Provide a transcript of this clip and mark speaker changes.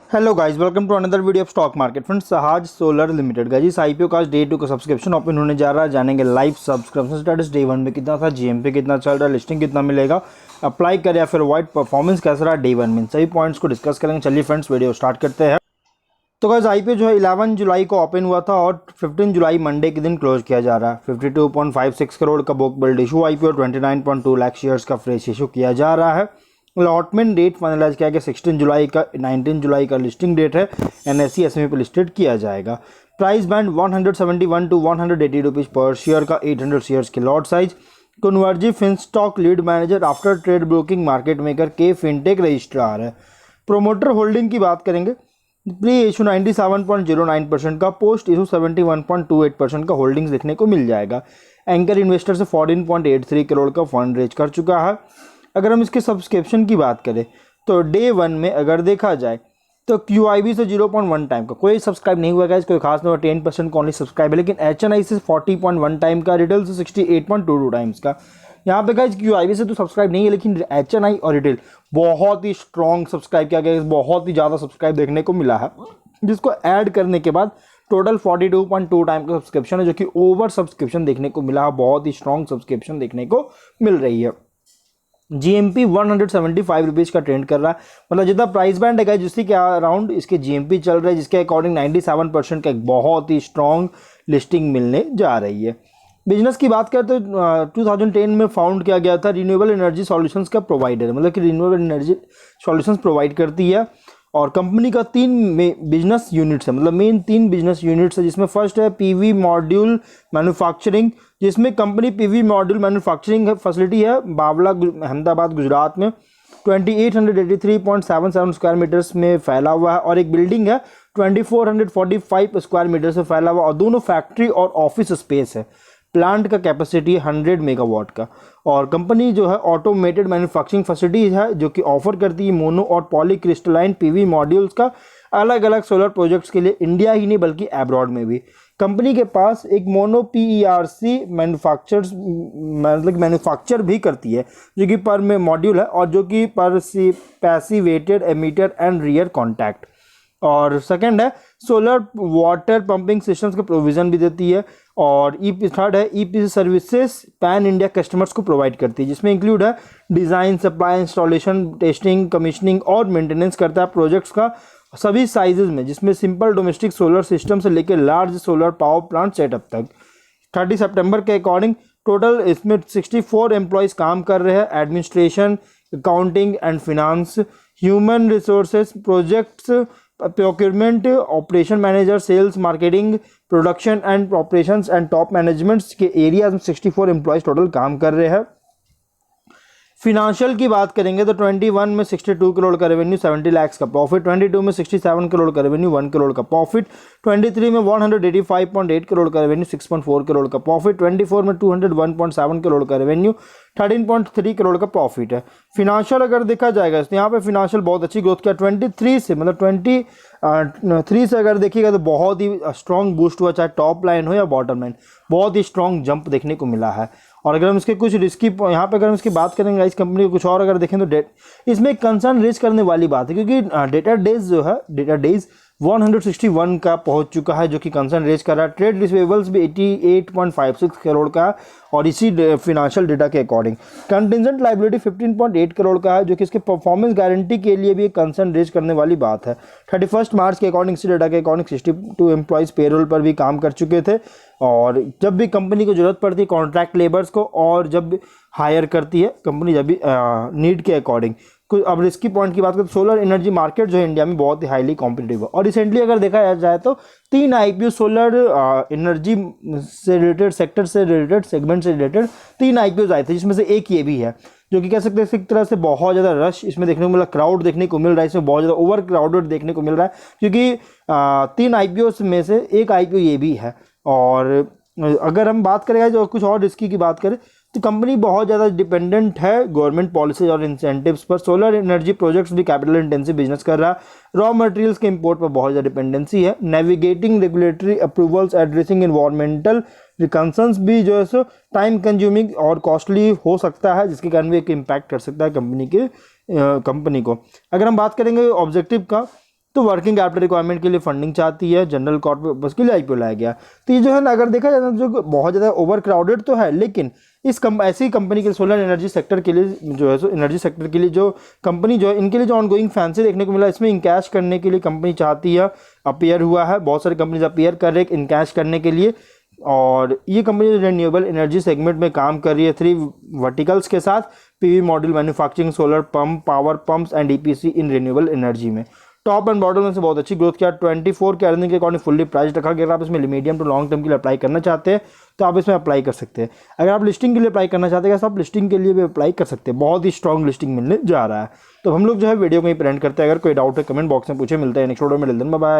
Speaker 1: Hello guys, welcome to another video of stock market. Friends, Sahaj solar limited का जिस IPO का आज day 2 का सब्सक्रिप्शन ओपन होने जा रहा है, जानेंगे लाइव सब्सक्रिप्शन स्टेटस डे 1 में कितना था, जीएमपी कितना चल रहा है, लिस्टिंग कितना मिलेगा, अप्लाई करें या फिर वाइड परफॉर्मेंस कैसा रहा डे 1 में, सभी पॉइंट्स को डिस्कस करेंगे। चलिए फ्रेंड्स, वीडियो स्टार्ट करते हैं। तो गाइस, आईपीओ जो है 11 जुलाई को ओपन हुआ था और 15 जुलाई मंडे के दिन क्लोज किया जा रहा है। 52.56 करोड़ का book build issue IPO, 29.2 lakh shares का फ्रेश इशू किया जा रहा है। अलॉटमेंट डेट फाइनलाइज किया गया 16 जुलाई का, 19 जुलाई का लिस्टिंग डेट है। एनएससी एसएमई पर लिस्टेड किया जाएगा। प्राइस बैंड 171 टू 180 रुपीज़ पर शेयर का, 800 शेयर्स की lot size. Kunvarji Finstock lead manager after trade broking market maker के फिनटेक रजिस्ट्रार है। प्रोमोटर होल्डिंग की बात करेंगे, प्री इशू 97.09% का, पोस्ट इशू 71.28% का होल्डिंग्स देखने को मिल जाएगा। एंकर इन्वेस्टर से 14.83 करोड़ का फंड रेज कर चुका है। अगर हम इसके सब्सक्रिप्शन की बात करें तो डे 1 में अगर देखा जाए तो QIB से 0.1 टाइम का कोई सब्सक्राइब नहीं हुआ है, कोई खास नहीं हुआ, 10% का ओनली सब्सक्राइब है। लेकिन HNI से 40.1 टाइम का, रिटेल से 68.22 टाइम्स का। यहाँ पे गाइस QIB से तो सब्सक्राइब नहीं है, लेकिन HNI और रिटेल बहुत ही स्ट्रॉन्ग सब्सक्राइब किया गया, बहुत ही ज़्यादा सब्सक्राइब देखने को मिला है, जिसको ऐड करने के बाद टोटल 42.2 टाइम का सब्सक्रिप्शन है, जो कि ओवर सब्सक्रिप्शन देखने को मिला है, बहुत ही स्ट्रॉन्ग सब्सक्रिप्शन देखने को मिल रही है। जीएमपी 175 रुपीज़ का ट्रेंड कर रहा है, मतलब जितना प्राइस बैंड है जिसके के अराउंड इसके जीएमपी चल रहा है, जिसके अकॉर्डिंग 97% का एक बहुत ही स्ट्रॉन्ग लिस्टिंग मिलने जा रही है। बिजनेस की बात करें तो 2010 में फाउंड किया गया था, रिन्यूएबल एनर्जी सॉल्यूशंस का प्रोवाइडर, मतलब कि रिन्यूएबल एनर्जी सॉल्यूशंस प्रोवाइड करती है। और कंपनी का 3 बिजनेस यूनिट्स है, मतलब मेन 3 बिजनेस यूनिट्स है, जिसमें फर्स्ट है पीवी मॉड्यूल मैन्युफैक्चरिंग, जिसमें company PV module manufacturing facility है बावला अहमदाबाद गुजरात में, 2883.77 स्क्वायर मीटर्स में फैला हुआ है। और एक बिल्डिंग है 2445 स्क्वायर मीटर से फैला हुआ, और दोनों फैक्ट्री और ऑफिस स्पेस है। प्लांट का कैपेसिटी 100 मेगावाट का। और कंपनी जो है ऑटोमेटेड मैन्युफैक्चरिंग फैसिलिटी है, जो कि ऑफर करती है मोनो और पॉलीक्रिस्टलाइन पीवी मॉड्यूल्स का अलग अलग सोलर प्रोजेक्ट्स के लिए, इंडिया ही नहीं बल्कि अब्रॉड में भी। कंपनी के पास एक मोनो PERC मैन्युफैक्चर्स मतलब मैन्युफैक्चर भी करती है, जो कि पर में मॉड्यूल है, और जो कि पर passivated emitter and rear contact. और सेकंड है सोलर वाटर पंपिंग सिस्टम्स का प्रोविज़न भी देती है। और थर्ड है EPC services pan India customers को प्रोवाइड करती है, जिसमें इंक्लूड है design, supply, installation, testing, commissioning और मेंटेनेंस करता है प्रोजेक्ट्स का सभी साइजेज में, जिसमें सिंपल डोमेस्टिक सोलर सिस्टम से लेकर large solar power plant setup तक। 30 सितंबर के अकॉर्डिंग टोटल इसमें 64 एम्प्लॉयज़ काम कर रहे हैं, administration, accounting and finance, human resources, projects, procurement, operation manager, sales, marketing, production and operations and top managements के एरियाज में 64 एम्प्लॉयज़ टोटल काम कर रहे हैं। फिनेंशियल की बात करेंगे तो 21 में 62 करोड़ का रेवेन्यू, 70 लाख का प्रॉफिट, 22 में 67 करोड़ का रेवेन्यू, 1 करोड़ का प्रॉफिट, 23 में 185.8 करोड़ का रेवेन्यू, 6.4 करोड़ का प्रॉफिट, 24 में 201.7 करोड़ का रेवेन्यू, 13.3 करोड़ का प्रॉफिट है। फिनेंशियल अगर देखा जाएगा तो यहाँ पे फिनेंशियल बहुत अच्छी ग्रोथ किया 23 से, मतलब 23 से अगर देखिएगा तो बहुत ही स्ट्रॉन्ग बूस्ट हुआ, चाहे टॉप लाइन हो या बॉटम लाइन, बहुत ही स्ट्रॉन्ग जंप देखने को मिला है। और अगर हम इसके कुछ रिस्की यहाँ पे अगर हम इसकी बात करेंगे इस कंपनी को कुछ और अगर देखें तो इसमें कंसर्न रेज करने वाली बात है, क्योंकि डेटा डेज जो है, डेटा डेज 161 का पहुंच चुका है, जो कि कंसर्न रेज कर रहा है। ट्रेड रिसीवेबल्स भी 88.56 करोड़ का, और इसी फिनेंशियल डेटा के अकॉर्डिंग कंटिजेंट लायबिलिटी 15.8 करोड़ का है, जो कि इसके परफॉर्मेंस गारंटी के लिए भी एक कंसर्न रेज करने वाली बात है। 31 मार्च के अकॉर्डिंग, इसी डेटा के अकॉर्डिंग 62 एम्प्लॉयज़ पेरोल पर भी काम कर चुके थे। और जब भी कंपनी को जरूरत पड़ती है कॉन्ट्रैक्ट लेबर्स को, और जब हायर करती है कंपनी जब भी नीड के अकॉर्डिंग। कुछ अब रिस्की पॉइंट की बात करें तो सोलर एनर्जी मार्केट जो है इंडिया में बहुत ही हाईली कॉम्पिटिटिव है, और रिसेंटली अगर देखा जाए तो 3 IPO सोलर एनर्जी से रिलेटेड, सेक्टर से रिलेटेड, सेगमेंट से रिलेटेड 3 IPOs आए थे, जिसमें से एक ये भी है, जो कि कह सकते हैं एक तरह से बहुत ज़्यादा रश इसमें देखने को मिला, क्राउड देखने को मिल रहा है, इसमें बहुत ज़्यादा ओवर क्राउडेड देखने को मिल रहा है, क्योंकि 3 IPOs में से एक IPO ये भी है। और अगर हम बात करें जो कुछ और रिस्की की बात करें तो कंपनी बहुत ज़्यादा डिपेंडेंट है गवर्नमेंट पॉलिसीज और इंसेंटिव्स पर। सोलर एनर्जी प्रोजेक्ट्स भी कैपिटल इंटेंसिव बिजनेस कर रहा है, रॉ मटेरियल्स के इंपोर्ट पर बहुत ज़्यादा डिपेंडेंसी है, navigating regulatory approvals, addressing environmental concerns भी जो है सो टाइम कंज्यूमिंग और कॉस्टली हो सकता है, जिसके कारण भी एक इम्पैक्ट कर सकता है कंपनी को। अगर हम बात करेंगे ऑब्जेक्टिव का तो वर्किंग कैपिटल रिक्वायरमेंट के लिए फंडिंग चाहती है, जनरल कॉर्पोरेट के लिए आईपीओ लाया गया। तो ये जो है ना, अगर देखा जाए जो बहुत ज़्यादा ओवर क्राउडेड तो है, लेकिन ऐसी कंपनी के सोलर एनर्जी सेक्टर के लिए जो है, सो एनर्जी सेक्टर के लिए जो कंपनी जो है, इनके लिए जो ऑनगोइंग फैंसी देखने को मिला, इसमें इनकैश करने के लिए कंपनी चाहती है, अपीयर हुआ है, बहुत सारी कंपनीज अपीयर कर रहे हैं इनकैश करने के लिए। और ये कंपनी रिन्यूएबल एनर्जी सेगमेंट में काम कर रही है 3 वर्टिकल्स के साथ, PV module manufacturing, solar pump, power pumps and EPC in renewable energy में। टॉप एंड बॉटम में से बहुत अच्छी ग्रोथ किया। 24 के अर्निंग के अकॉर्डिंग फुल्ली प्राइस रखा गया। अगर आप इसमें मीडियम टू लॉन्ग टर्म के लिए अप्लाई करना चाहते हैं तो आप इसमें अप्लाई कर सकते हैं। अगर आप लिस्टिंग के लिए अप्लाई करना चाहते हैं तो आप लिस्टिंग के लिए भी अप्लाई कर सकते हैं। बहुत ही स्ट्रॉन्ग लिस्टिंग मिलने जा रहा है। तो हम लोग जो है वीडियो को ही प्रेजेंट करते हैं। अगर कोई डाउट है कमेंट बॉक्स में पूछे। मिलते हैं नेक्स्ट वीडियो में। Bye bye.